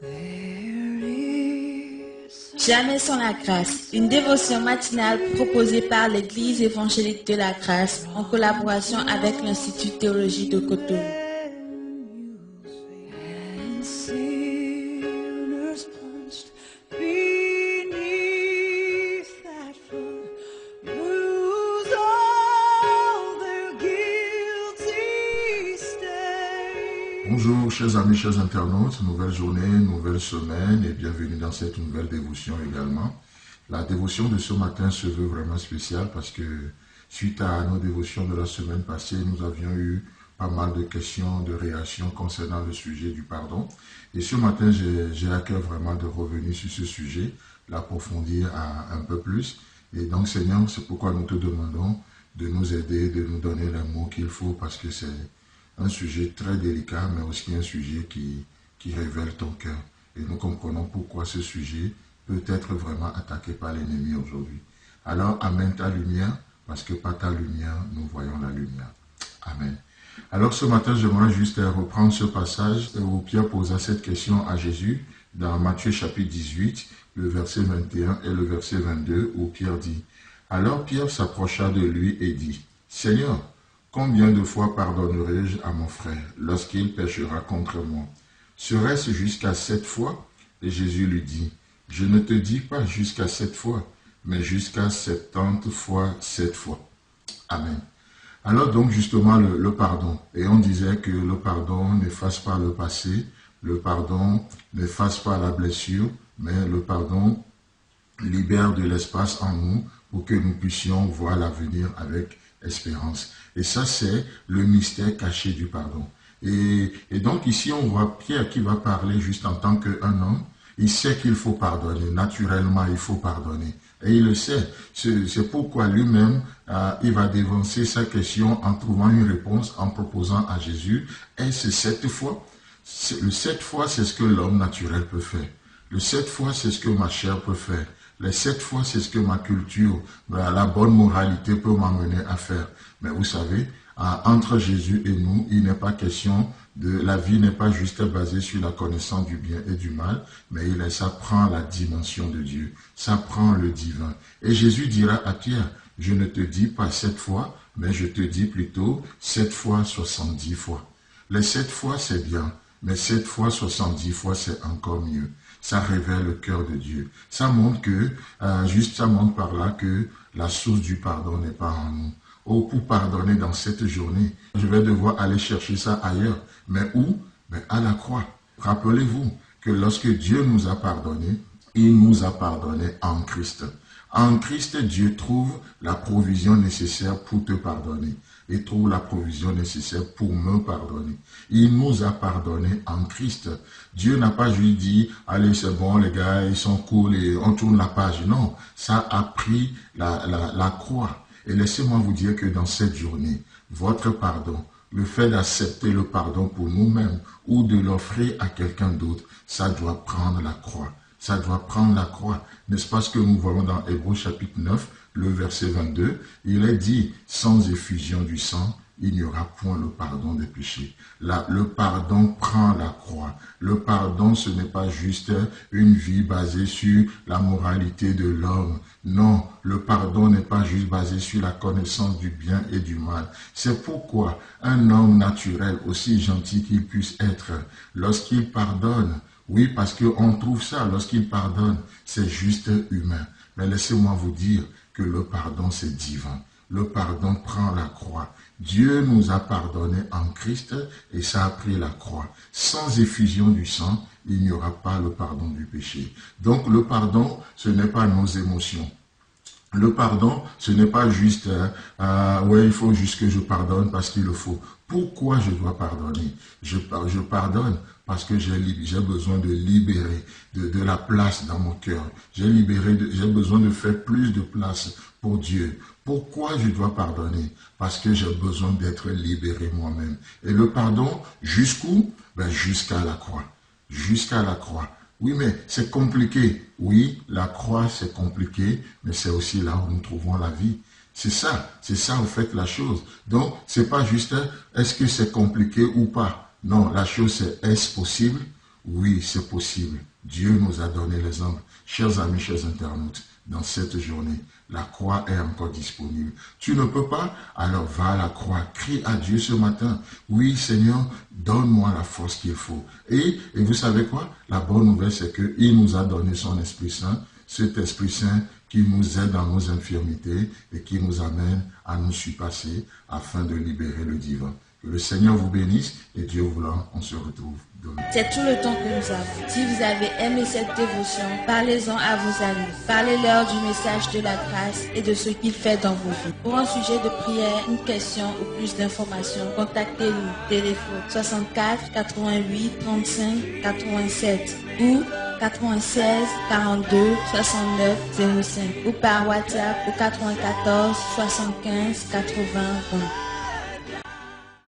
Jamais sans la grâce, une dévotion matinale proposée par l'Église évangélique de la grâce en collaboration avec l'Institut de théologie de Cotonou. Bonjour chers amis, chers internautes, nouvelle journée, nouvelle semaine et bienvenue dans cette nouvelle dévotion également. La dévotion de ce matin se veut vraiment spéciale parce que suite à nos dévotions de la semaine passée, nous avions eu pas mal de questions, de réactions concernant le sujet du pardon. Et ce matin, j'ai à cœur vraiment de revenir sur ce sujet, l'approfondir un peu plus. Et donc Seigneur, c'est pourquoi nous te demandons de nous aider, de nous donner les mots qu'il faut parce que c'est un sujet très délicat, mais aussi un sujet qui révèle ton cœur. Et nous comprenons pourquoi ce sujet peut être vraiment attaqué par l'ennemi aujourd'hui. Alors, amène ta lumière, parce que par ta lumière, nous voyons la lumière. Amen. Alors, ce matin, j'aimerais juste reprendre ce passage où Pierre posa cette question à Jésus, dans Matthieu chapitre 18, le verset 21 et le verset 22, où Pierre dit, « Alors Pierre s'approcha de lui et dit, « Seigneur, combien de fois pardonnerai-je à mon frère lorsqu'il péchera contre moi? Serait-ce jusqu'à 7 fois? » Et Jésus lui dit, « Je ne te dis pas jusqu'à 7 fois, mais jusqu'à 70 fois 7 fois. » Amen. Alors donc justement le pardon. Et on disait que le pardon n'efface pas le passé, le pardon n'efface pas la blessure, mais le pardon libère de l'espace en nous pour que nous puissions voir l'avenir avec espérance. Et ça, c'est le mystère caché du pardon. Et donc ici, on voit Pierre qui va parler juste en tant qu'un homme. Il sait qu'il faut pardonner. Naturellement, il faut pardonner. Et il le sait. C'est pourquoi lui-même, il va dévancer sa question en trouvant une réponse, en proposant à Jésus, est-ce 7 fois? Le 7 fois, c'est ce que l'homme naturel peut faire. Le 7 fois, c'est ce que ma chair peut faire. Les 7 fois, c'est ce que ma culture, la bonne moralité peut m'amener à faire. Mais vous savez, entre Jésus et nous, il n'est pas question de... La vie n'est pas juste basée sur la connaissance du bien et du mal, mais ça prend la dimension de Dieu. Ça prend le divin. Et Jésus dira à Pierre, je ne te dis pas 7 fois, mais je te dis plutôt 7 fois 70 fois. Les 7 fois, c'est bien, mais 7 fois 70 fois, c'est encore mieux. Ça révèle le cœur de Dieu. Ça montre que, ça montre par là que la source du pardon n'est pas en nous. Oh, pour pardonner dans cette journée, je vais devoir aller chercher ça ailleurs. Mais où? Mais à la croix. Rappelez-vous que lorsque Dieu nous a pardonné, il nous a pardonné en Christ. En Christ, Dieu trouve la provision nécessaire pour te pardonner et trouve la provision nécessaire pour me pardonner. Il nous a pardonné en Christ. Dieu n'a pas juste dit, allez c'est bon les gars, ils sont cool et on tourne la page. Non, ça a pris la croix. Et laissez-moi vous dire que dans cette journée, votre pardon, le fait d'accepter le pardon pour nous-mêmes ou de l'offrir à quelqu'un d'autre, ça doit prendre la croix. Ça doit prendre la croix. N'est-ce pas ce que nous voyons dans Hébreux chapitre 9, le verset 22? Il est dit, sans effusion du sang, il n'y aura point le pardon des péchés. Là, le pardon prend la croix. Le pardon, ce n'est pas juste une vie basée sur la moralité de l'homme. Non, le pardon n'est pas juste basé sur la connaissance du bien et du mal. C'est pourquoi un homme naturel, aussi gentil qu'il puisse être, lorsqu'il pardonne, oui, parce qu'on trouve ça, lorsqu'il pardonne, c'est juste humain. Mais laissez-moi vous dire que le pardon, c'est divin. Le pardon prend la croix. Dieu nous a pardonné en Christ et ça a pris la croix. Sans effusion du sang, il n'y aura pas le pardon du péché. Donc le pardon, ce n'est pas nos émotions. Le pardon, ce n'est pas juste, ouais, il faut juste que je pardonne parce qu'il le faut. Pourquoi je dois pardonner? Je pardonne parce que j'ai besoin de libérer de la place dans mon cœur. J'ai besoin de faire plus de place pour Dieu. Pourquoi je dois pardonner? Parce que j'ai besoin d'être libéré moi-même. Et le pardon, jusqu'où? Ben, jusqu'à la croix. Jusqu'à la croix. Oui, mais c'est compliqué. Oui, la croix, c'est compliqué, mais c'est aussi là où nous trouvons la vie. C'est ça en fait la chose. Donc, c'est pas juste, est-ce que c'est compliqué ou pas? Non, la chose c'est, est-ce possible? Oui, c'est possible. Dieu nous a donné l'exemple. Chers amis, chers internautes, dans cette journée, la croix est encore disponible. Tu ne peux pas, alors va à la croix. Crie à Dieu ce matin. Oui, Seigneur, donne-moi la force qu'il faut. Et vous savez quoi? La bonne nouvelle, c'est qu'il nous a donné son Esprit Saint. Cet Esprit Saint qui nous aide dans nos infirmités et qui nous amène à nous surpasser afin de libérer le divin. Que le Seigneur vous bénisse et Dieu voulant, on se retrouve demain. C'est tout le temps que nous avons. Si vous avez aimé cette dévotion, parlez-en à vos amis. Parlez-leur du message de la grâce et de ce qu'il fait dans vos vies. Pour un sujet de prière, une question ou plus d'informations, contactez-nous. Téléphone 64 88 35 87 ou 96 42 69 05 ou par WhatsApp au 94 75 80 20.